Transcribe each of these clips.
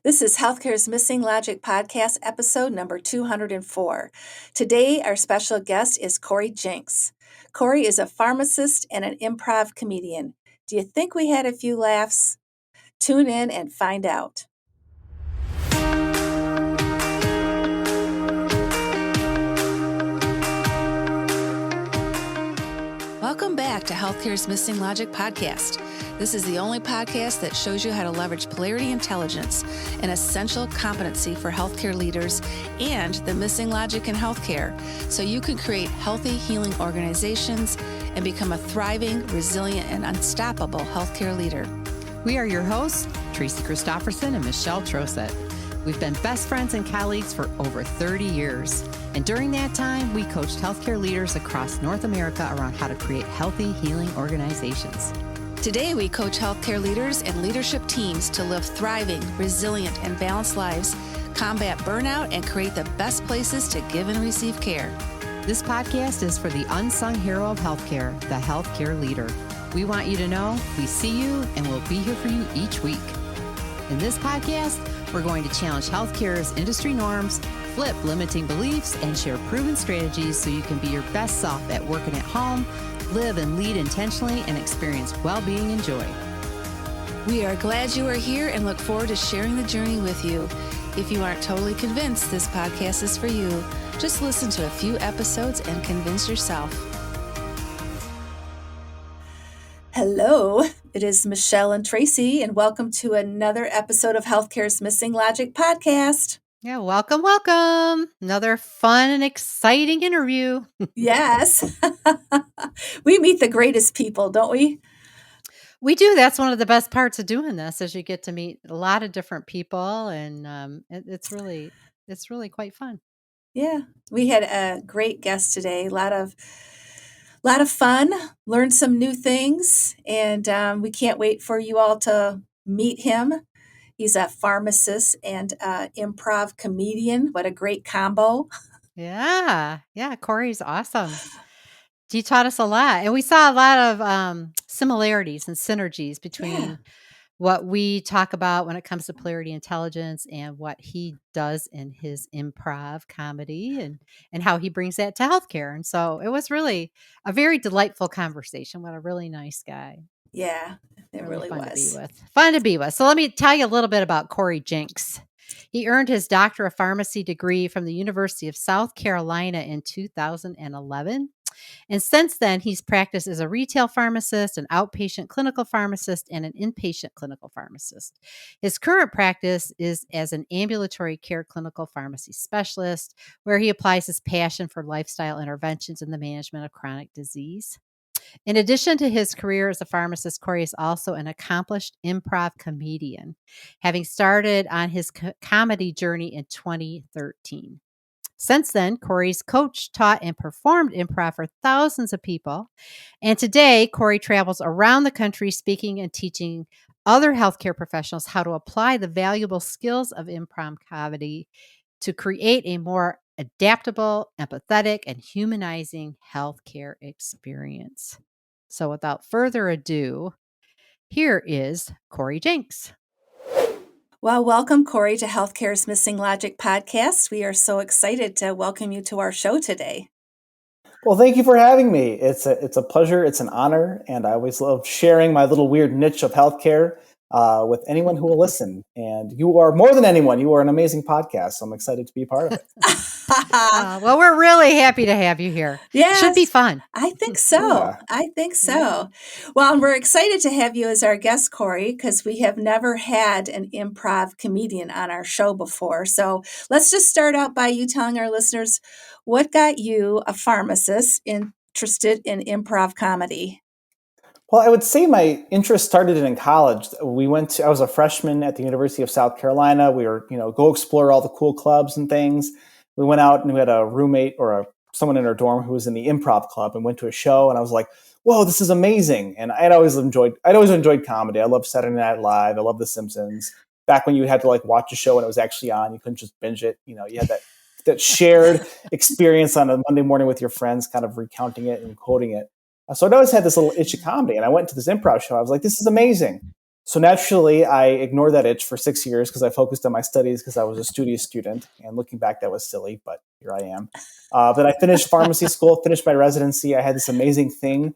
This is Healthcare's Missing Logic podcast, episode number 204. Today, our special guest is Cory Jenks. Cory is a pharmacist and an improv comedian. Do you think we had a few laughs? Tune in and find out. Welcome back to Healthcare's Missing Logic podcast. This is the only podcast that shows you how to leverage polarity intelligence, an essential competency for healthcare leaders, and the missing logic in healthcare, so you can create healthy, healing organizations and become a thriving, resilient, and unstoppable healthcare leader. We are your hosts, Tracy Christofferson and Michelle Trosett. We've been best friends and colleagues for over 30 years. And during that time, we coached healthcare leaders across North America around how to create healthy, healing organizations. Today, we coach healthcare leaders and leadership teams to live thriving, resilient, and balanced lives, combat burnout, and create the best places to give and receive care. This podcast is for the unsung hero of healthcare, the healthcare leader. We want you to know we see you and we'll be here for you each week. In this podcast, we're going to challenge healthcare's industry norms, flip limiting beliefs, and share proven strategies so you can be your best self at work and at home, live and lead intentionally, and experience well-being and joy. We are glad you are here and look forward to sharing the journey with you. If you aren't totally convinced this podcast is for you, just listen to a few episodes and convince yourself. Hello, it is Michelle and Tracy, and welcome to another episode of Healthcare's Missing Logic podcast. Yeah, welcome. Another fun and exciting interview. Yes. We meet the greatest people, don't we? We do. That's one of the best parts of doing this, is you get to meet a lot of different people, and it's really quite fun. Yeah, we had a great guest today. A lot of fun. Learned some new things, and we can't wait for you all to meet him. He's a pharmacist and improv comedian. What a great combo! Yeah. Cory's awesome. He taught us a lot, and we saw a lot of similarities and synergies between what we talk about when it comes to polarity intelligence and what he does in his improv comedy and how he brings that to healthcare. And so it was really a very delightful conversation. What a really nice guy. Yeah, it really fun was. to be with. Fun to be with. So let me tell you a little bit about Cory Jenks. He earned his Doctor of Pharmacy degree from the University of South Carolina in 2011. And since then, he's practiced as a retail pharmacist, an outpatient clinical pharmacist, and an inpatient clinical pharmacist. His current practice is as an ambulatory care clinical pharmacy specialist, where he applies his passion for lifestyle interventions in the management of chronic disease. In addition to his career as a pharmacist, Cory is also an accomplished improv comedian, having started on his comedy journey in 2013. Since then, Cory's coached, taught, and performed improv for thousands of people. And today, Cory travels around the country speaking and teaching other healthcare professionals how to apply the valuable skills of improv comedy to create a more adaptable, empathetic, and humanizing healthcare experience. So without further ado, here is Cory Jenks. Well, welcome, Cory, to Healthcare's Missing Logic podcast. We are so excited to welcome you to our show today. Well, thank you for having me. It's a pleasure. It's an honor. And I always love sharing my little weird niche of healthcare with anyone who will listen. And you are more than anyone. You are an amazing podcast. So I'm excited to be a part of it. Well, we're really happy to have you here. Yes, should be fun. I think so. Yeah. Well, and we're excited to have you as our guest, Cory, because we have never had an improv comedian on our show before. So let's just start out by you telling our listeners what got you, a pharmacist, interested in improv comedy. Well, I would say my interest started in college. I was a freshman at the University of South Carolina. We were, go explore all the cool clubs and things. We went out and we had a roommate or someone in our dorm who was in the improv club and went to a show. And I was like, whoa, this is amazing. And I'd always enjoyed comedy. I loved Saturday Night Live. I loved The Simpsons. Back when you had to watch a show and it was actually on, you couldn't just binge it. You had that shared experience on a Monday morning with your friends, kind of recounting it and quoting it. So I'd always had this little itch of comedy. And I went to this improv show. I was like, this is amazing. So naturally, I ignored that itch for 6 years because I focused on my studies because I was a studious student. And looking back, that was silly, but here I am. But I finished pharmacy school, finished my residency. I had this amazing thing,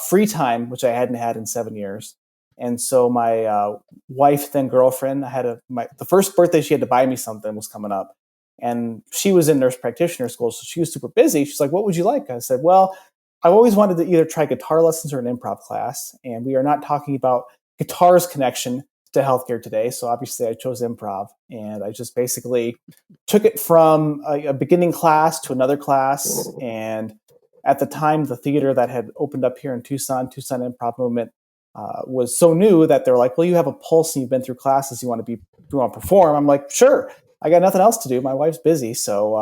free time, which I hadn't had in 7 years. And so my wife, then girlfriend, the first birthday she had to buy me something was coming up. And she was in nurse practitioner school, so she was super busy. She's like, "What would you like?" I said, "Well, I've always wanted to either try guitar lessons or an improv class. And we are not talking about guitar's connection to healthcare today. So obviously I chose improv, and I just basically took it from a beginning class to another class. And at the time, the theater that had opened up here in Tucson Improv Movement, was so new that they're like, "Well, you have a pulse and you've been through classes. You want to perform?" I'm like, "Sure. I got nothing else to do. My wife's busy." So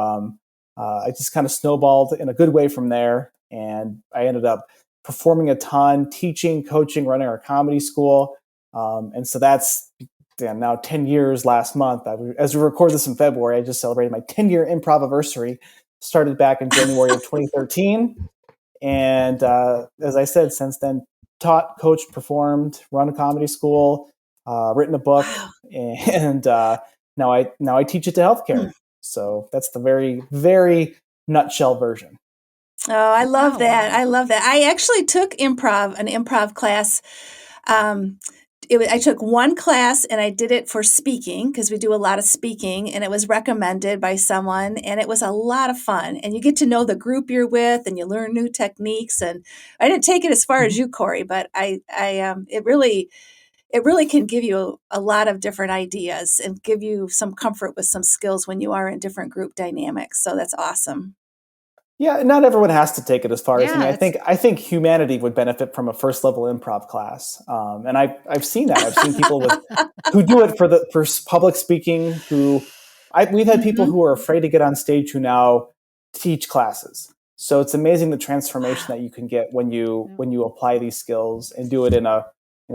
I just kind of snowballed in a good way from there. And I ended up performing a ton, teaching, coaching, running our comedy school. And so that's now 10 years last month. As we record this in February, I just celebrated my 10-year improv anniversary. Started back in January of 2013. And as I said, since then, taught, coached, performed, run a comedy school, written a book, and now I teach it to healthcare. So that's the very, very nutshell version. Oh, I love that. Wow. I love that. I actually took an improv class. I took one class and I did it for speaking because we do a lot of speaking, and it was recommended by someone, and it was a lot of fun. And you get to know the group you're with, and you learn new techniques. And I didn't take it as far as you, Cory, but it really can give you a lot of different ideas and give you some comfort with some skills when you are in different group dynamics. So that's awesome. Yeah, not everyone has to take it as far as me. I think humanity would benefit from a first level improv class, and I've seen that. I've seen people who do it for public speaking. We've had people who are afraid to get on stage who now teach classes. So it's amazing the transformation that you can get when you apply these skills and do it in a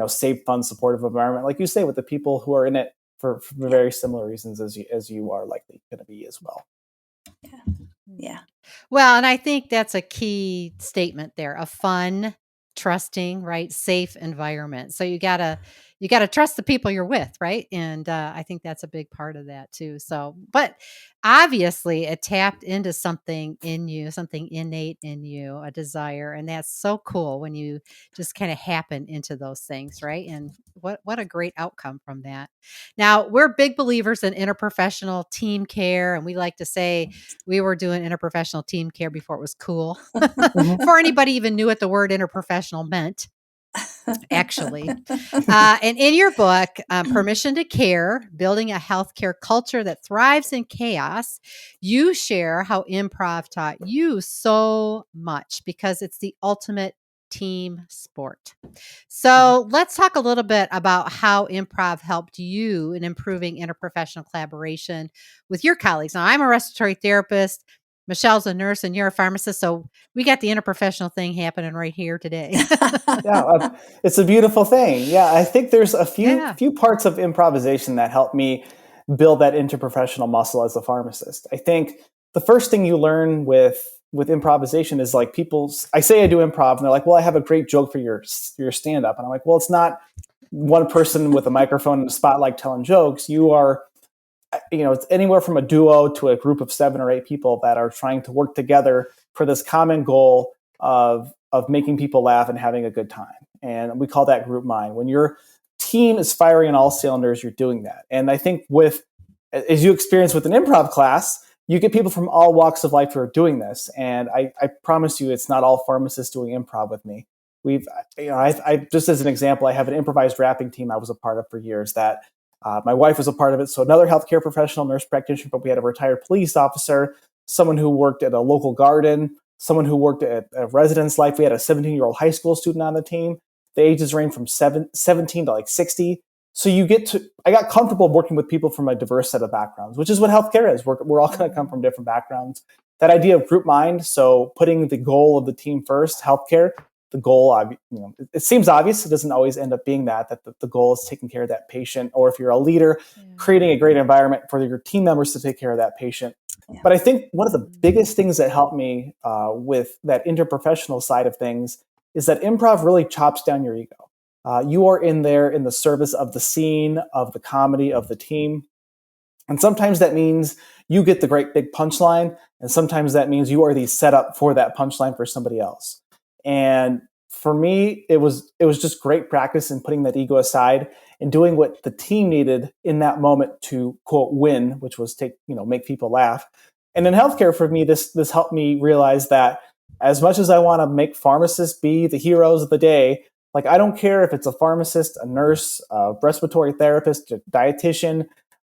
safe, fun, supportive environment, like you say, with the people who are in it for very similar reasons as you are likely going to be as well. Yeah. Well, and I think that's a key statement there, a fun, trusting, right, safe environment. So you gotta trust the people you're with, right? And I think that's a big part of that too. So, but obviously it tapped into something in you, something innate in you, a desire. And that's so cool when you just kind of happen into those things, right? And what a great outcome from that. Now, we're big believers in interprofessional team care, and we like to say we were doing interprofessional team care before it was cool. Before anybody even knew what the word interprofessional meant, actually. And in your book, Permission to Care, Building a Healthcare Culture That Thrives in Chaos, you share how improv taught you so much because it's the ultimate team sport. So let's talk a little bit about how improv helped you in improving interprofessional collaboration with your colleagues. Now, I'm a respiratory therapist. Michelle's a nurse and you're a pharmacist. So we got the interprofessional thing happening right here today. Yeah, it's a beautiful thing. Yeah, I think there's a few parts of improvisation that help me build that interprofessional muscle as a pharmacist. I think the first thing you learn with improvisation is like I say I do improv and they're like, "Well, I have a great joke for your stand-up." And I'm like, "Well, it's not one person with a microphone and a spotlight telling jokes. You are, it's anywhere from a duo to a group of 7 or 8 people that are trying to work together for this common goal of making people laugh and having a good time. And we call that group mind. When your team is firing on all cylinders, you're doing that. And I think as you experience with an improv class, you get people from all walks of life who are doing this. And I promise you, it's not all pharmacists doing improv with me. I just as an example, I have an improvised rapping team I was a part of for years that my wife was a part of it. So another healthcare professional, nurse practitioner, but we had a retired police officer, someone who worked at a local garden, someone who worked at a residence life. We had a 17-year-old high school student on the team. The ages range from 17 to like 60. So I got comfortable working with people from a diverse set of backgrounds, which is what healthcare is. We're all going to come from different backgrounds. That idea of group mind, so putting the goal of the team first, healthcare, the goal, it seems obvious. It doesn't always end up being that the goal is taking care of that patient, or if you're a leader, creating a great environment for your team members to take care of that patient. Yeah. But I think one of the biggest things that helped me with that interprofessional side of things is that improv really chops down your ego. You are in there in the service of the scene, of the comedy, of the team. And sometimes that means you get the great big punchline, and sometimes that means you are the setup for that punchline for somebody else. And for me, it was just great practice in putting that ego aside and doing what the team needed in that moment to quote win, which was make people laugh. And in healthcare, for me, this helped me realize that as much as I want to make pharmacists be the heroes of the day, like I don't care if it's a pharmacist, a nurse, a respiratory therapist, a dietitian,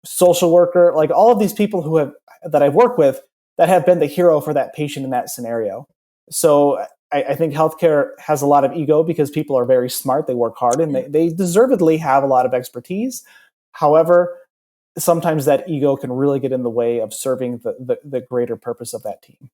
social worker, like all of these people that I've worked with that have been the hero for that patient in that scenario. So I think healthcare has a lot of ego because people are very smart, they work hard, and they deservedly have a lot of expertise. However, sometimes that ego can really get in the way of serving the greater purpose of that team.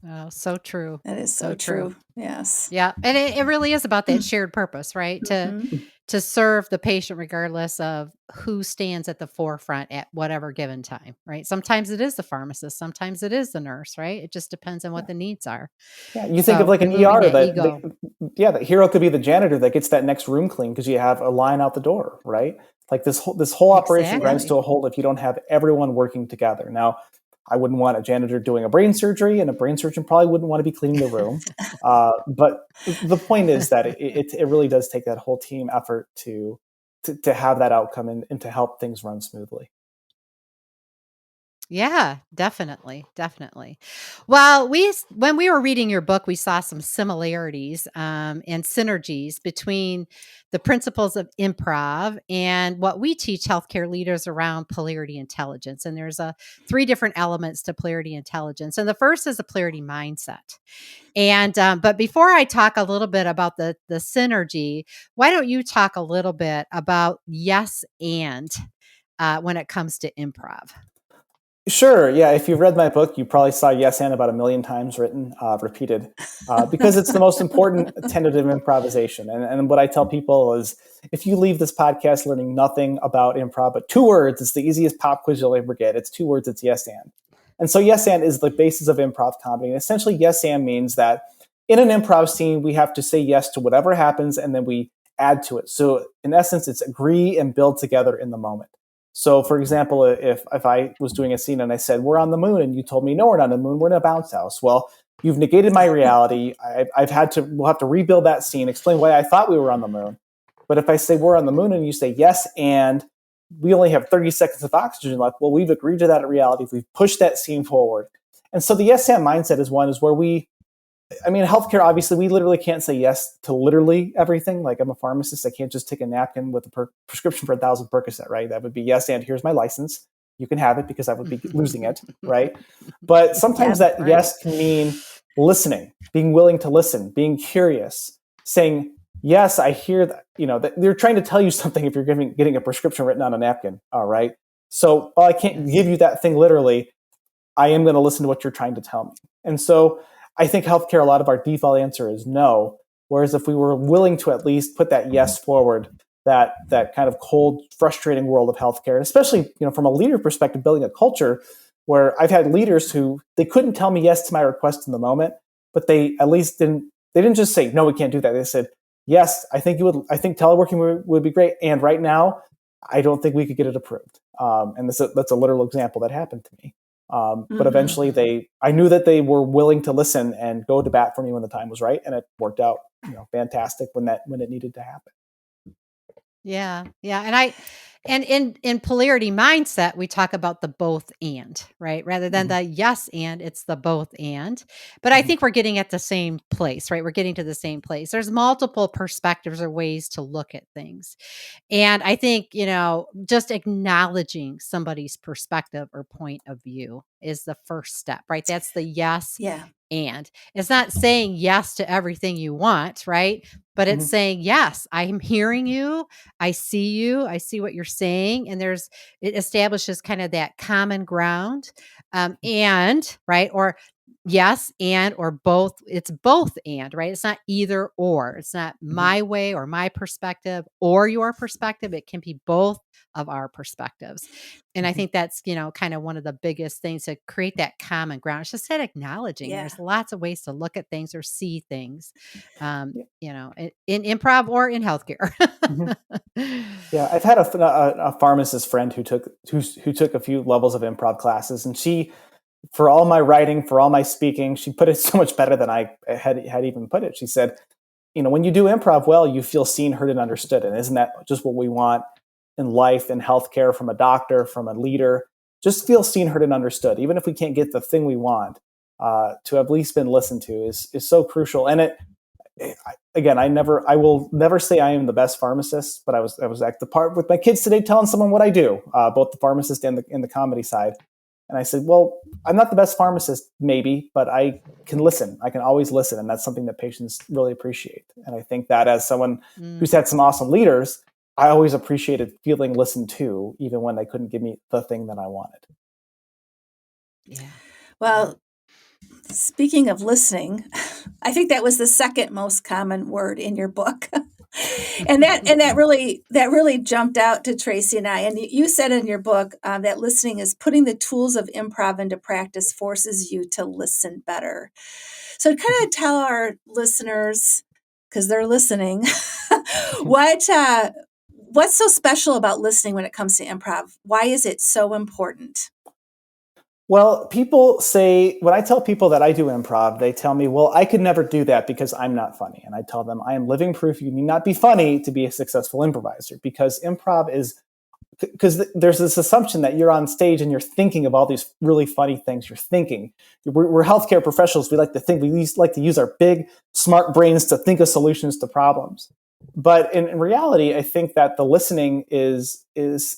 Oh, so true. That is so true. Yes. Yeah. And it really is about that shared purpose, right? To serve the patient regardless of who stands at the forefront at whatever given time, right? Sometimes it is the pharmacist, sometimes it is the nurse, right? It just depends on what the needs are. Yeah, you think of like an removing ER that ego. the hero could be the janitor that gets that next room clean because you have a line out the door, right? Like this whole operation grinds to a halt if you don't have everyone working together. Now, I wouldn't want a janitor doing a brain surgery, and a brain surgeon probably wouldn't want to be cleaning the room. But the point is that it really does take that whole team effort to have that outcome and to help things run smoothly. Yeah, definitely, definitely. Well, when we were reading your book, we saw some similarities and synergies between the principles of improv and what we teach healthcare leaders around polarity intelligence. And there's 3 different elements to polarity intelligence, and the first is a polarity mindset. And but before I talk a little bit about the synergy, why don't you talk a little bit about yes and when it comes to improv? Sure. Yeah. If you've read my book, you probably saw yes and about 1,000,000 times repeated, because it's the most important tenet of improvisation. And what I tell people is if you leave this podcast learning nothing about improv, but 2 words, it's the easiest pop quiz you'll ever get. It's 2 words, it's yes and. And so yes and is the basis of improv comedy. And essentially, yes and means that in an improv scene, we have to say yes to whatever happens and then we add to it. So in essence, it's agree and build together in the moment. So, for example, if I was doing a scene and I said, we're on the moon, and you told me, no, we're not on the moon, we're in a bounce house. Well, you've negated my reality. We'll have to rebuild that scene, explain why I thought we were on the moon. But if I say we're on the moon and you say yes, and we only have 30 seconds of oxygen left, well, we've agreed to that reality. We've pushed that scene forward. And so the yes and mindset is where healthcare, obviously, we literally can't say yes to literally everything. Like I'm a pharmacist. I can't just take a napkin with a prescription for 1,000 Percocet, right? That would be yes, and here's my license. You can have it because I would be losing it, right? But sometimes that yes can mean listening, being willing to listen, being curious, saying, yes, I hear that, that they're trying to tell you something if you're getting a prescription written on a napkin, all right? So while I can't give you that thing literally, I am going to listen to what you're trying to tell me. And so I think healthcare, a lot of our default answer is no. Whereas if we were willing to at least put that yes forward, that kind of cold, frustrating world of healthcare, and especially from a leader perspective, building a culture where I've had leaders who they couldn't tell me yes to my request in the moment, but they at least didn't just say no, we can't do that. They said yes, I think teleworking would be great, and right now I don't think we could get it approved. And that's a literal example that happened to me. But eventually I knew that they were willing to listen and go to bat for me when the time was right. And it worked out, fantastic when it needed to happen. Yeah. Yeah. And in polarity mindset, we talk about the both and, right? Rather than the yes and, it's the both and. But I think we're getting at the same place, right? We're getting to the same place. There's multiple perspectives or ways to look at things. And I think, just acknowledging somebody's perspective or point of view is the first step, right? That's the yes. Yeah. And it's not saying yes to everything you want, right? But it's saying, yes, I'm hearing you. I see what you're saying. And it establishes kind of that common ground. And right. Or yes, and or both. It's both and, right? It's not either or. It's not my way or my perspective or your perspective. It can be both of our perspectives. And I think that's, kind of one of the biggest things to create that common ground. It's just that acknowledging Yeah. there's lots of ways to look at things or see things, Yeah. in improv or in healthcare. Mhm. Yeah, I've had a pharmacist friend who took a few levels of improv classes, and she, for all my writing, for all my speaking, she put it so much better than I had even put it. She said, when you do improv well, you feel seen, heard, and understood. And isn't that just what we want in life, in healthcare, from a doctor, from a leader? Just feel seen, heard, and understood. Even if we can't get the thing we want, to have at least been listened to is so crucial. And I will never say I am the best pharmacist, but I was at the part with my kids today telling someone what I do, both the pharmacist and the comedy side. And I said, well, I'm not the best pharmacist, maybe, but I can listen. I can always listen. And that's something that patients really appreciate. And I think that as someone who's had some awesome leaders, I always appreciated feeling listened to, even when they couldn't give me the thing that I wanted. Yeah. Well, speaking of listening, I think that was the second most common word in your book. and that really jumped out to Tracy and I. And you said in your book that listening is putting the tools of improv into practice forces you to listen better. So kind of tell our listeners, because they're listening, what's so special about listening when it comes to improv? Why is it so important? Well, people say, when I tell people that I do improv, they tell me, well, I could never do that because I'm not funny. And I tell them, I am living proof you need not be funny to be a successful improviser, because improv is, because there's this assumption that you're on stage and you're thinking of all these really funny things. You're thinking. We're healthcare professionals. We like to think. We like to use our big, smart brains to think of solutions to problems. But in reality, I think that the listening is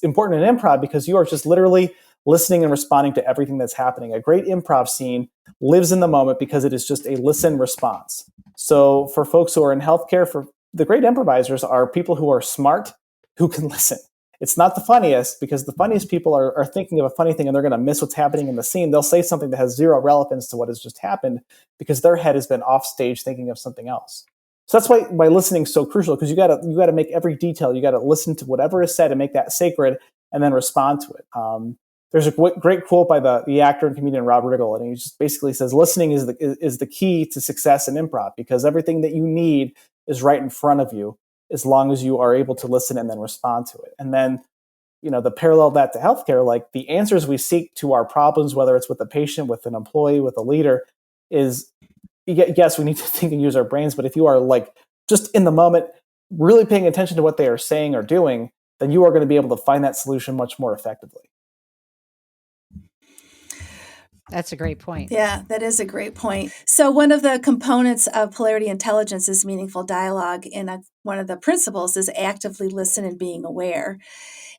important in improv, because you are just literally listening and responding to everything that's happening. A great improv scene lives in the moment because it is just a listen response. So for folks who are in healthcare, for the great improvisers are people who are smart, who can listen. It's not the funniest, because the funniest people are thinking of a funny thing and they're going to miss what's happening in the scene. They'll say something that has zero relevance to what has just happened because their head has been off stage thinking of something else. So that's why listening is so crucial, because you got to make every detail. You got to listen to whatever is said and make that sacred, and then respond to it. There's a great quote by the actor and comedian Rob Riggle, and he just basically says, listening is the key to success in improv, because everything that you need is right in front of you, as long as you are able to listen and then respond to it. And then, the parallel that to healthcare, like the answers we seek to our problems, whether it's with a patient, with an employee, with a leader, is, yes, we need to think and use our brains, but if you are like just in the moment, really paying attention to what they are saying or doing, then you are going to be able to find that solution much more effectively. That's a great point. Yeah, that is a great point. So one of the components of polarity intelligence is meaningful dialogue. And one of the principles is actively listen and being aware.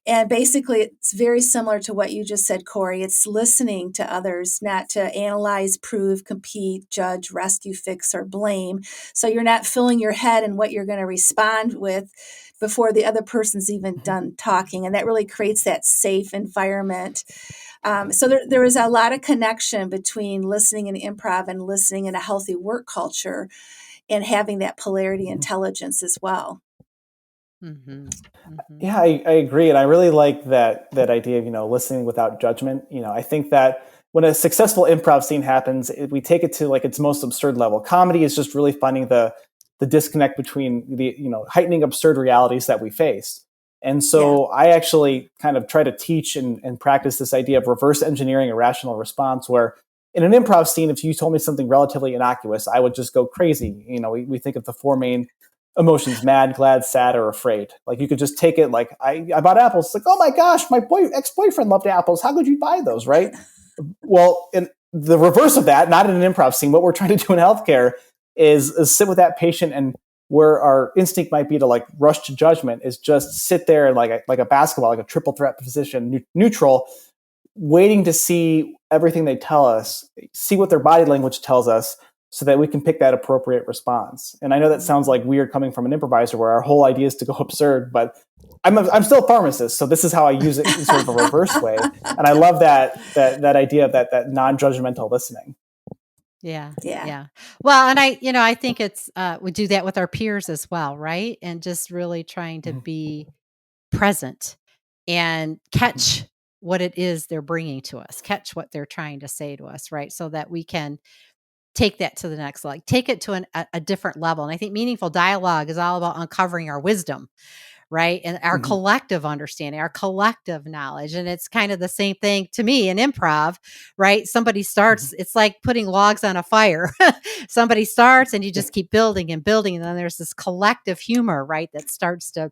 And basically, it's very similar to what you just said, Cory. It's listening to others, not to analyze, prove, compete, judge, rescue, fix, or blame. So you're not filling your head in what you're going to respond with before the other person's even done talking. And that really creates that safe environment. So there is a lot of connection between listening in improv and listening in a healthy work culture, and having that polarity intelligence as well. Mm-hmm. Mm-hmm. Yeah, I agree. And I really like that idea of, listening without judgment. I think that when a successful improv scene happens, we take it to like its most absurd level. Comedy is just really finding the disconnect between the, heightening absurd realities that we face. And so I actually kind of try to teach and practice this idea of reverse engineering a rational response, where in an improv scene, if you told me something relatively innocuous, I would just go crazy. We think of the four main emotions: mad, glad, sad, or afraid. Like you could just take it like, I bought apples. It's like, oh my gosh, my ex-boyfriend loved apples. How could you buy those, right? Well, in the reverse of that, not in an improv scene, what we're trying to do in healthcare is sit with that patient, and where our instinct might be to like rush to judgment is just sit there and like a basketball, like a triple threat position, neutral, waiting to see everything they tell us, see what their body language tells us, so that we can pick that appropriate response. And I know that sounds like weird coming from an improviser, where our whole idea is to go absurd, but I'm still a pharmacist, so this is how I use it in sort of a reverse way. And I love that idea of that non-judgmental listening. Yeah. Yeah. Yeah. Well, and I think it's, we do that with our peers as well, right? And just really trying to Mhm. be present and catch what it is they're bringing to us, catch what they're trying to say to us, right? So that we can take that to the next, like take it to a different level. And I think meaningful dialogue is all about uncovering our wisdom, right? And our Mhm. collective understanding, our collective knowledge. And it's kind of the same thing to me in improv, right? Somebody starts, it's like putting logs on a fire. Somebody starts and you Yeah. just keep building and building. And then there's this collective humor, right? That starts to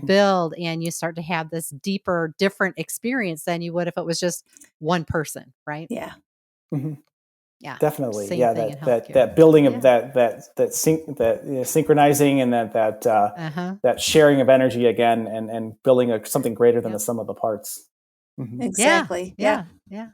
build, and you start to have this deeper, different experience than you would if it was just one person, right? Yeah. Mhm. Yeah. Definitely, Same yeah. thing in That healthcare. building of Yeah. synchronizing, and Uh-huh. that sharing of energy again, and building something greater than the Yep. sum of the parts. Mhm. Yeah. Exactly. Yeah. Yeah. Yeah.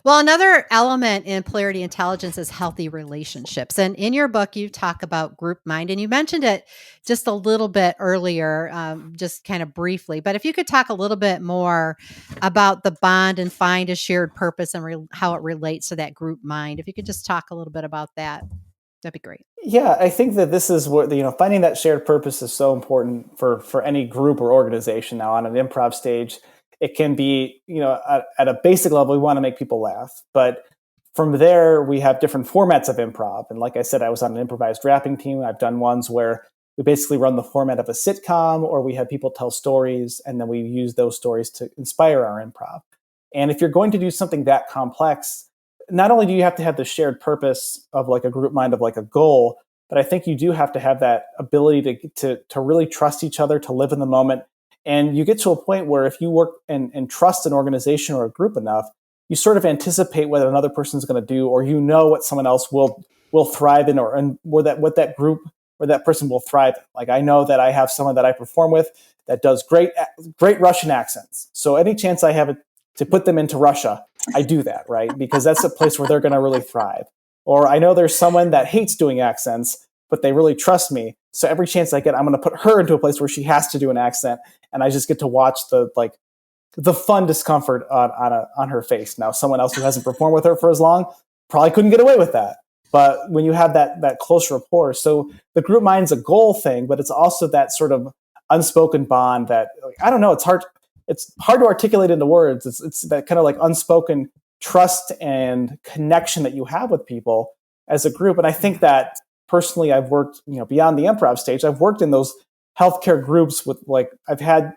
Well, another element in polarity intelligence is healthy relationships. And in your book, you talk about group mind, and you mentioned it just a little bit earlier, just kind of briefly. But if you could talk a little bit more about the bond and find a shared purpose and how it relates to that group mind, if you could just talk a little bit about that, that'd be great. Yeah, I think that this is what finding that shared purpose is so important for any group or organization. Now, on an improv stage, it can be at a basic level, we want to make people laugh, but from there we have different formats of improv. And like I said, I was on an improvised rapping team. I've done ones where we basically run the format of a sitcom, or we have people tell stories, and then we use those stories to inspire our improv. And if you're going to do something that complex, not only do you have to have the shared purpose of like a group mind of like a goal, but I think you do have to have that ability to really trust each other, to live in the moment. And you get to a point where if you work and trust an organization or a group enough, you sort of anticipate what another person's going to do, or what someone else will thrive in, and what that group or that person will thrive in. Like, I know that I have someone that I perform with that does great Russian accents. So any chance I have to put them into Russia, I do that, right? Because that's a place where they're going to really thrive. Or I know there's someone that hates doing accents, but they really trust me. So every chance I get, I'm going to put her into a place where she has to do an accent, and I just get to watch the fun discomfort on her face. Now, someone else who hasn't performed with her for as long probably couldn't get away with that. But when you have that close rapport, so the group mind's a goal thing, but it's also that sort of unspoken bond that, I don't know, it's hard to articulate into words. It's that kind of like unspoken trust and connection that you have with people as a group. And I think that personally, I've worked, beyond the improv stage, I've worked in those healthcare groups with, like, I've had,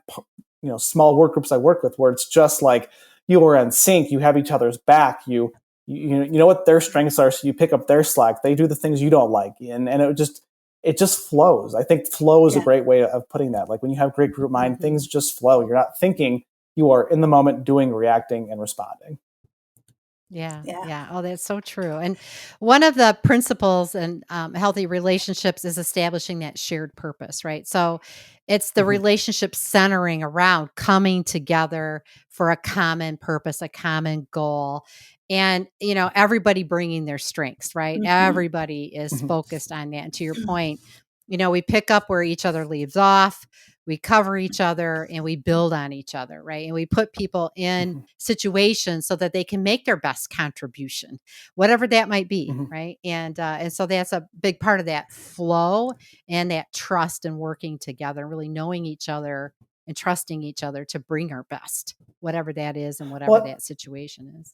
small work groups I work with where it's just like you are in sync, you have each other's back, you know what their strengths are, so you pick up their slack. They do the things you don't like, and it just flows. I think flow is a Yeah. great way of putting that. Like, when you have great group mind, Mhm. things just flow. You're not thinking, you are in the moment, doing, reacting, and responding. Yeah. Yeah. Yeah. Oh, that's so true. And one of the principles in healthy relationships is establishing that shared purpose, right? So it's the Mhm. relationship centering around coming together for a common purpose, a common goal. And, everybody bringing their strengths, right? Mhm. Everybody is Mhm. focused on that. And to your point, we pick up where each other leaves off. We cover each other and we build on each other, right? And we put people in Mhm. situations so that they can make their best contribution, whatever that might be, Mhm. right? And so that's a big part of that flow and that trust and working together, really knowing each other and trusting each other to bring our best, whatever that is and whatever Well, that situation is.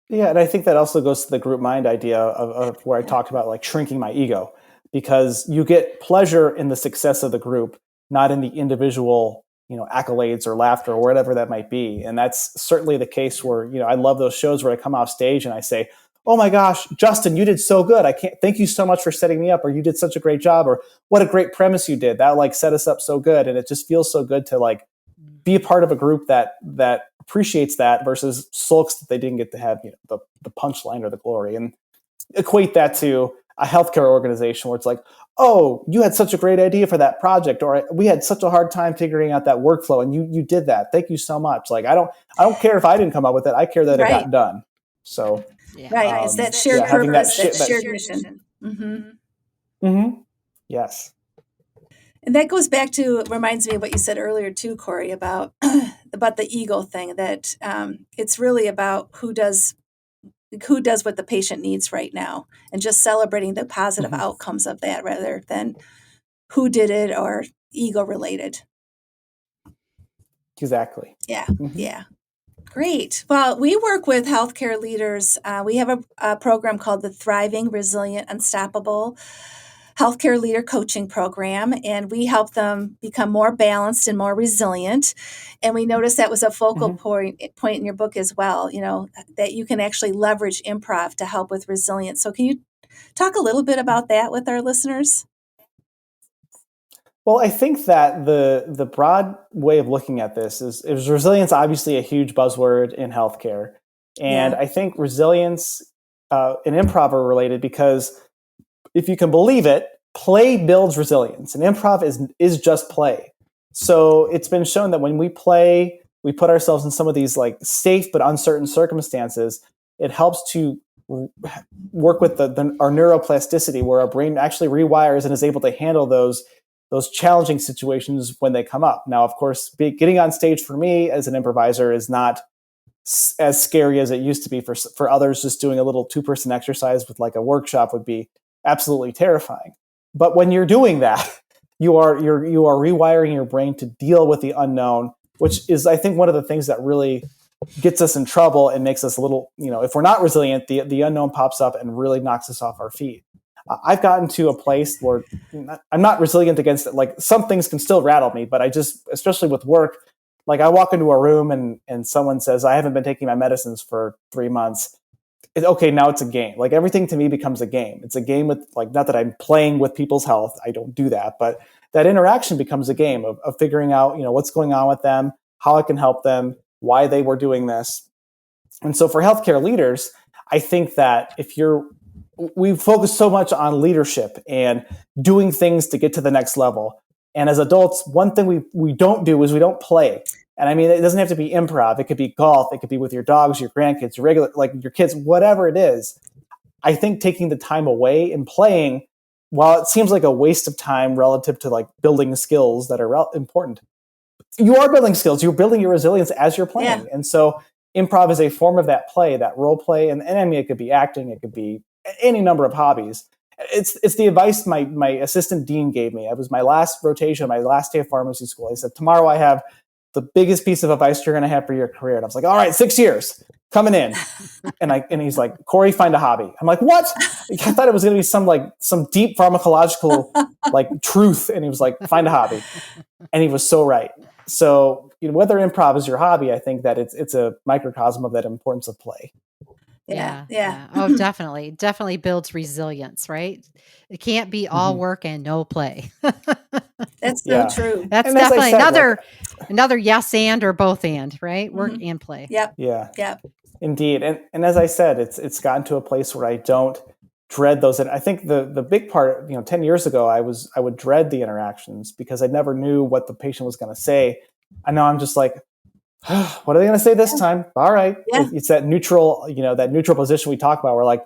yeah, and I think that also goes to the group mind idea of where I Yeah. talked about, like, shrinking my ego, because you get pleasure in the success of the group, not in the individual, accolades or laughter or whatever that might be. And that's certainly the case where, I love those shows where I come off stage and I say, "Oh my gosh, Justin, you did so good. I can't thank you so much for setting me up," or "You did such a great job," or "What a great premise you did. That, like, set us up so good." And it just feels so good to, like, Mm. be a part of a group that appreciates that, versus sulks that they didn't get to have, the punchline or the glory. And equate that to a healthcare organization where it's like, "Oh, you had such a great idea for that project," or "We had such a hard time figuring out that workflow, and you did that. Thank you so much." Like, I don't care if I didn't come up with it. I care that it Right. got done. So, Yeah. Right. It's that yeah, shared having that purpose, shit that that. shared mission. Mhm. Yes. And that goes back to, reminds me of what you said earlier too, Cory, about about the ego thing. That it's really about who does who does what the patient needs right now, and just celebrating the positive outcomes of that rather than who did it or ego related. Exactly. Yeah. Yeah. Great. Well, we work with healthcare leaders. We have a program called the Thriving, Resilient, Unstoppable Healthcare Leader Coaching Program, and we help them become more balanced and more resilient. And we noticed that was a focal point in your book as well, that you can actually leverage improv to help with resilience. So can you talk a little bit about that with our listeners? Well, I think that the broad way of looking at this is resilience, obviously a huge buzzword in healthcare. And I think resilience and improv are related because if you can believe it, play builds resilience, and improv is just play. So it's been shown that when we play, we put ourselves in some of these like safe but uncertain circumstances. It helps to work with our neuroplasticity, where our brain actually rewires and is able to handle those challenging situations when they come up. Now, of course, getting on stage for me as an improviser is not as scary as it used to be for others. Just doing a little 2-person exercise with like a workshop would be absolutely terrifying. But when you're doing that, you are rewiring your brain to deal with the unknown, which is, I think, one of the things that really gets us in trouble and makes us a little, if we're not resilient, the unknown pops up and really knocks us off our feet. I've gotten to a place where I'm not resilient against it. Like, some things can still rattle me, but especially with work, like I walk into a room and someone says, I haven't been taking my medicines for 3 months. Okay, now it's a game. Like, everything to me becomes a game. It's a game with, like, not that I'm playing with people's health. I don't do that, but that interaction becomes a game of figuring out, what's going on with them, how I can help them, why they were doing this. And so for healthcare leaders, I think that we focus so much on leadership and doing things to get to the next level. And as adults, one thing we don't do is we don't play. And I mean, it doesn't have to be improv. It could be golf. It could be with your dogs, your grandkids, your kids, whatever it is. I think taking the time away and playing, while it seems like a waste of time relative to like building skills that are important, you are building skills. You're building your resilience as you're playing. Yeah. And so improv is a form of that play, that role play. And I mean, it could be acting. It could be any number of hobbies. It's the advice my assistant dean gave me. It was my last rotation, my last day of pharmacy school. He said, tomorrow I have the biggest piece of advice you're going to have for your career. And I was like, all right, 6 years coming in. And he's like, Cory, find a hobby. I'm like, what? I thought it was going to be some deep pharmacological like truth. And he was like, find a hobby. And he was so right. So whether improv is your hobby, I think that it's a microcosm of that importance of play. Yeah. Oh, definitely builds resilience, right? It can't be all work and no play. That's so true. That's and definitely another yes and or both and, right? Work and play. Yep. Yeah. Indeed. And as I said, it's gotten to a place where I don't dread those. And I think the big part, 10 years ago, I would dread the interactions because I never knew what the patient was going to say. And now I'm just like, what are they going to say this time? All right. Yeah. It's that neutral, that neutral position we talk about. We're like,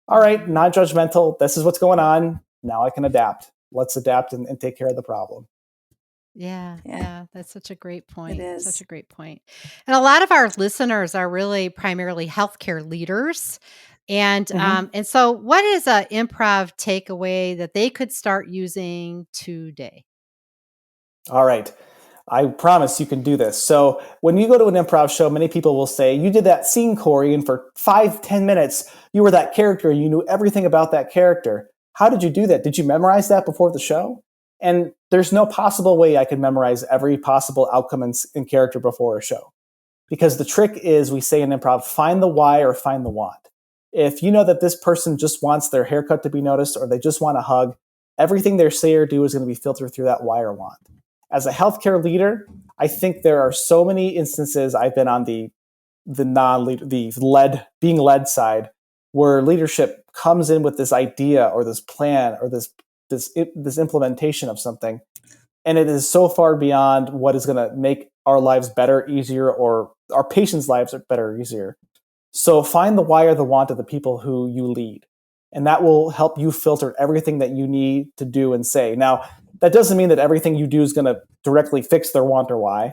all right, non-judgmental. This is what's going on. Now I can adapt. Let's adapt and take care of the problem. Yeah. That's such a great point. It is. Such a great point. And a lot of our listeners are really primarily healthcare leaders. And and so what is an improv takeaway that they could start using today? All right. I promise you can do this. So when you go to an improv show, many people will say, you did that scene, Cory, and for 5-10 minutes, you were that character. You knew everything about that character. How did you do that? Did you memorize that before the show? And there's no possible way I could memorize every possible outcome and character before a show. Because the trick is, we say in improv, find the why or find the want. If you know that this person just wants their haircut to be noticed or they just want a hug, everything they say or do is going to be filtered through that why or want. As a healthcare leader, I think there are so many instances I've been on the being led side, where leadership comes in with this idea or this plan or this implementation of something, and it is so far beyond what is going to make our lives better, easier, or our patients' lives are better, easier. So find the why or the want of the people who you lead, and that will help you filter everything that you need to do and say. Now, that doesn't mean that everything you do is going to directly fix their want or why.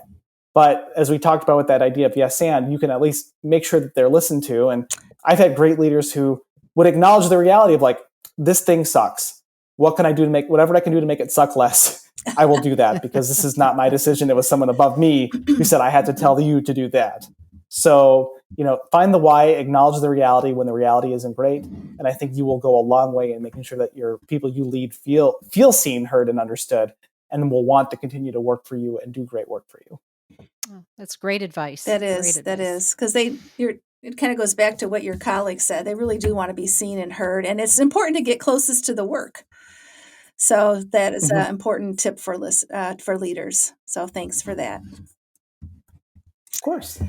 But as we talked about with that idea of yes and, you can at least make sure that they're listened to. And I've had great leaders who would acknowledge the reality of like, this thing sucks. What can I do to make whatever I can do to make it suck less? I will do that because this is not my decision. It was someone above me who said I had to tell you to do that. So, find the why, acknowledge the reality when the reality isn't great. And I think you will go a long way in making sure that your people you lead feel seen, heard, and understood, and will want to continue to work for you and do great work for you. Oh, that's great advice. That is, because it kind of goes back to what your colleague said. They really do want to be seen and heard, and it's important to get closest to the work. So that is an important tip for leaders. So thanks for that. Of course.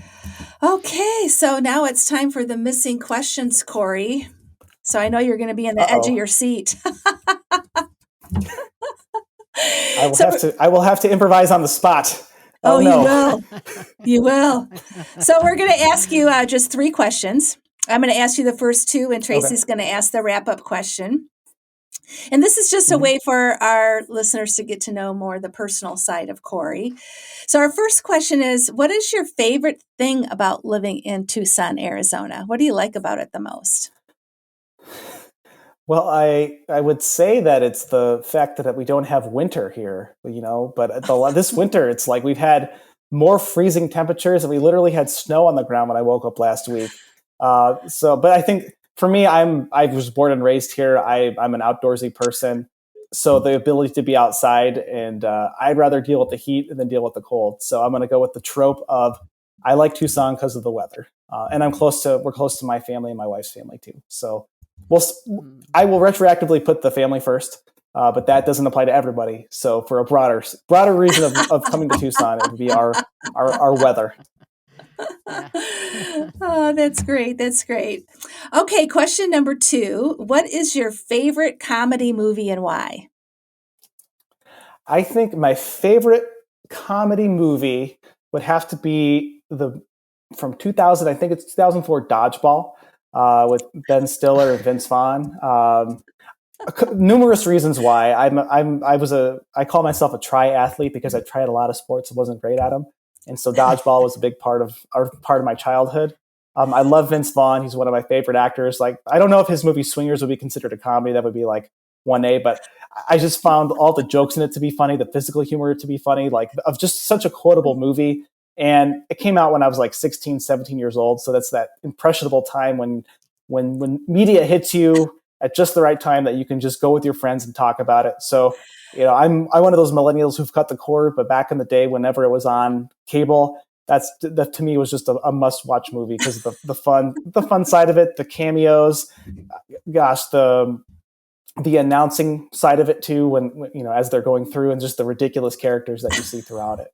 Okay, so now it's time for the missing questions, Cory. So I know you're going to be on the edge of your seat. I will have to improvise on the spot. Oh, no. You will. So we're going to ask you just 3 questions. I'm going to ask you the first 2, and Tracy's going to ask the wrap-up question. And this is just a way for our listeners to get to know more the personal side of Cory. So our first question is, what is your favorite thing about living in Tucson, Arizona? What do you like about it the most? Well, I would say that it's the fact that we don't have winter here, but this winter, it's like we've had more freezing temperatures and we literally had snow on the ground when I woke up last week. But I think for me, I was born and raised here. I'm an outdoorsy person. So the ability to be outside, and I'd rather deal with the heat than deal with the cold. So I'm going to go with the trope of I like Tucson because of the weather. And we're close to my family and my wife's family too. So I will retroactively put the family first, but that doesn't apply to everybody. So for a broader reason of coming to Tucson, it would be our weather. Oh, that's great. That's great. Okay, question number 2. What is your favorite comedy movie and why? I think my favorite comedy movie would have to be from 2000, I think it's 2004, Dodgeball, with Ben Stiller and Vince Vaughn. Numerous reasons why. I call myself a triathlete because I tried a lot of sports and wasn't great at them. And so dodgeball was a big part of my childhood. I love Vince Vaughn. He's one of my favorite actors. Like, I don't know if his movie Swingers would be considered a comedy. That would be like 1A, but I just found all the jokes in it to be funny, the physical humor to be funny, like of just such a quotable movie. And it came out when I was like 16, 17 years old. So that's that impressionable time when media hits you at just the right time that you can just go with your friends and talk about it. So, I'm one of those millennials who've cut the cord, but back in the day, whenever it was on cable, that to me was just a must-watch movie because of the fun side of it, the cameos, gosh, the announcing side of it too, when as they're going through, and just the ridiculous characters that you see throughout it.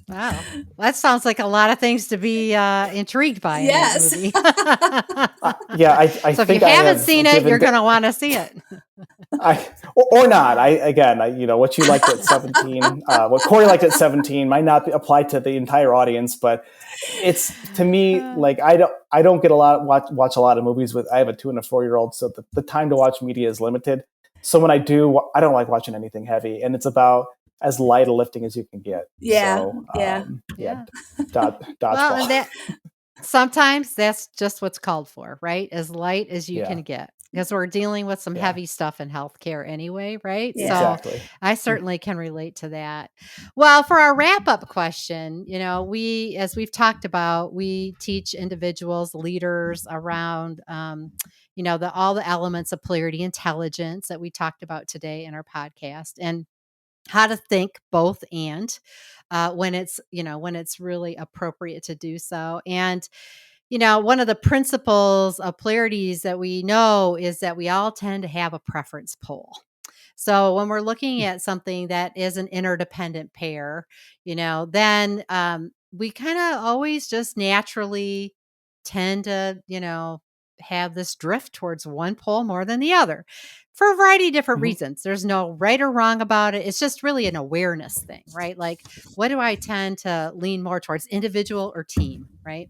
Wow, that sounds like a lot of things to be intrigued by. Yes. In that movie. Yeah, I so think if you haven't seen it, you're going to want to see it. Or not. What you liked at 17, what Cory liked at 17 might not apply to the entire audience, but it's, to me, like I don't get watch a lot of movies I have a 2 and a 4-year-old, so the time to watch media is limited. So when I do, I don't like watching anything heavy, and it's about as light a lifting as you can get. Yeah. So, dodgeball. Well, sometimes that's just what's called for, right? As light as you can get, because we're dealing with some heavy stuff in healthcare anyway, right? Yeah. So Exactly. I certainly can relate to that. Well, for our wrap-up question, as we've talked about, we teach individuals, leaders around, all the elements of polarity intelligence that we talked about today in our podcast, and how to think both and when it's really appropriate to do so. And one of the principles of polarities that we know is that we all tend to have a preference pole. So when we're looking at something that is an interdependent pair, then we kind of always just naturally tend to, have this drift towards one pole more than the other for a variety of different reasons. There's no right or wrong about it. It's just really an awareness thing, right? Like, what do I tend to lean more towards, individual or team, right?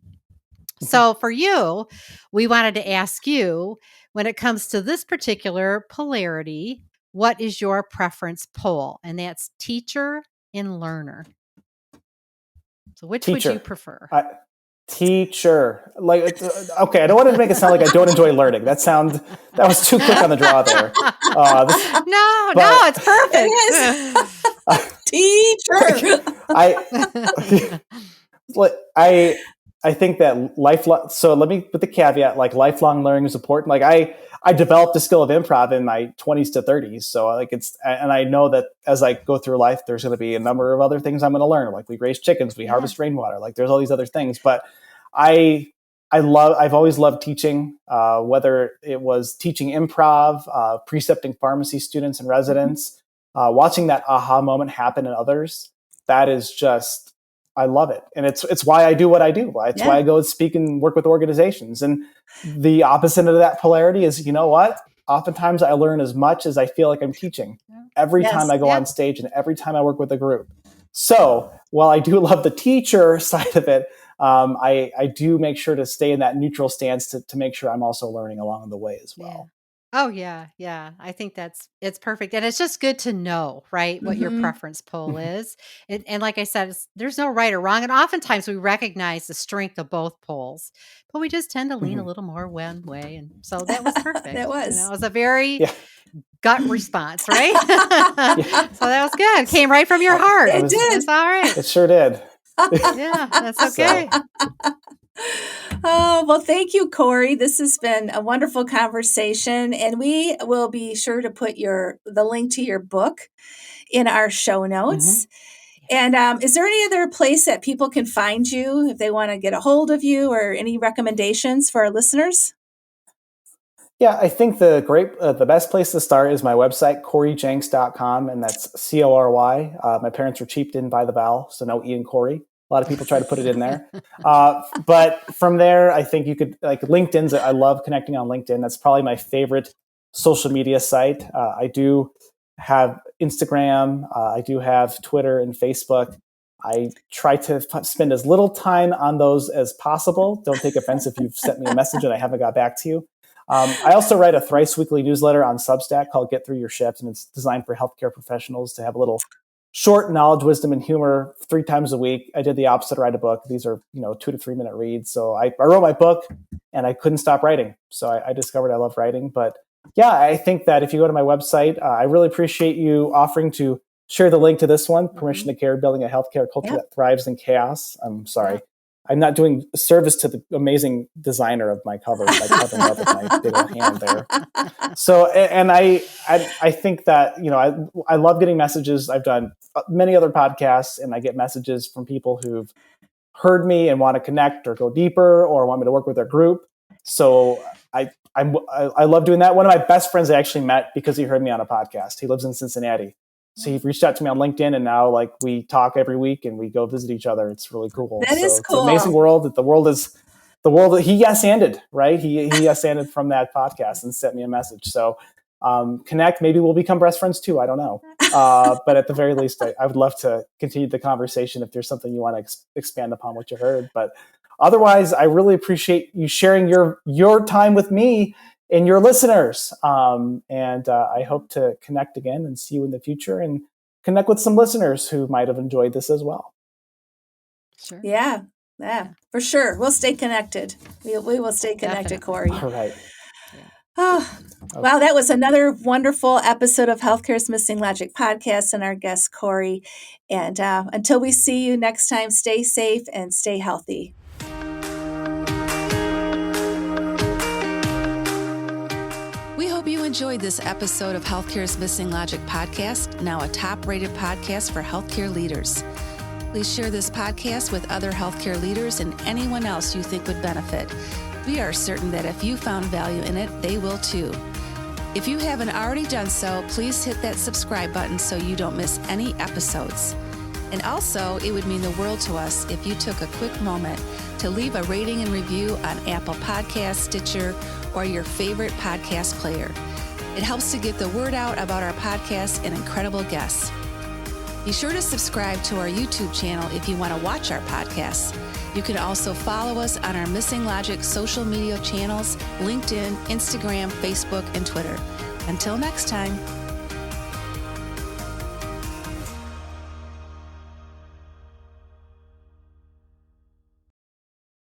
So for you, we wanted to ask you, when it comes to this particular polarity, what is your preference pole? And that's teacher and learner. So which would you prefer? Teacher. Like, okay, I don't want to make it sound like I don't enjoy learning. That was too quick on the draw there. No, it's perfect. Teacher. I think that lifelong. So let me put the caveat: like lifelong learning is important. Like I developed the skill of improv in my 20s to 30s. So and I know that as I go through life, there's going to be a number of other things I'm going to learn. Like we raise chickens, we harvest rainwater. Like there's all these other things. But I've always loved teaching, whether it was teaching improv, precepting pharmacy students and residents, watching that aha moment happen in others. That is just, I love it. And it's why I do what I do. It's why I go speak and work with organizations. And the opposite of that polarity is, you know what? Oftentimes I learn as much as I feel like I'm teaching every time I go on stage and every time I work with a group. So while I do love the teacher side of it, I do make sure to stay in that neutral stance to make sure I'm also learning along the way as well. Oh yeah. I think it's perfect. And it's just good to know, right, what your preference poll is. And like I said, there's no right or wrong. And oftentimes we recognize the strength of both polls, but we just tend to lean a little more one way. And so that was perfect. It was. It was a very gut response, right? So that was good. Came right from your heart. It did. It's all right. It sure did. Yeah, that's okay. Oh, well, thank you, Cory. This has been a wonderful conversation, and we will be sure to put the link to your book in our show notes. And is there any other place that people can find you if they want to get a hold of you, or any recommendations for our listeners? Yeah, I think the best place to start is my website, CoryJenks.com, and that's Cory. My parents were cheap, didn't buy the vowel, so no E in Cory. A lot of people try to put it in there. But from there, I think you could, like LinkedIn's, I love connecting on LinkedIn. That's probably my favorite social media site. I do have Instagram. I do have Twitter and Facebook. I try to spend as little time on those as possible. Don't take offense if you've sent me a message and I haven't got back to you. I also write a thrice weekly newsletter on Substack called Get Through Your Shift, and it's designed for healthcare professionals to have a little short knowledge, wisdom, and humor 3 times a week. I did the opposite, write a book. These are 2 to 3 minute reads. So I wrote my book and I couldn't stop writing. So I discovered I love writing. But yeah, I think that if you go to my website, I really appreciate you offering to share the link to this one, Permission to Care, Building a Healthcare Culture That Thrives in Chaos. I'm sorry. I'm not doing service to the amazing designer of my cover by covering up with my big old hand there. So, and I think that, I love getting messages. I've done many other podcasts and I get messages from people who've heard me and want to connect or go deeper or want me to work with their group. So I love doing that. One of my best friends I actually met because he heard me on a podcast. He lives in Cincinnati. So he reached out to me on LinkedIn, and now we talk every week and we go visit each other. It's really cool. That is cool. It's an amazing world. That the world that he yes-anded, right? He yes-anded from that podcast and sent me a message. So connect. Maybe we'll become best friends too. I don't know. But at the very least, I would love to continue the conversation if there's something you want to expand upon what you heard. But otherwise, I really appreciate you sharing your time with me and your listeners. And I hope to connect again and see you in the future and connect with some listeners who might have enjoyed this as well. Sure. Yeah, for sure. We'll stay connected. We will stay connected, Cory. All right. Oh, wow, that was another wonderful episode of Healthcare's Missing Logic podcast and our guest, Cory. And until we see you next time, stay safe and stay healthy. We hope you enjoyed this episode of Healthcare's Missing Logic podcast, now a top-rated podcast for healthcare leaders. Please share this podcast with other healthcare leaders and anyone else you think would benefit. We are certain that if you found value in it, they will too. If you haven't already done so, please hit that subscribe button so you don't miss any episodes. And also, it would mean the world to us if you took a quick moment to leave a rating and review on Apple Podcasts, Stitcher, or your favorite podcast player. It helps to get the word out about our podcast and incredible guests. Be sure to subscribe to our YouTube channel if you want to watch our podcasts. You can also follow us on our Missing Logic social media channels, LinkedIn, Instagram, Facebook, and Twitter. Until next time.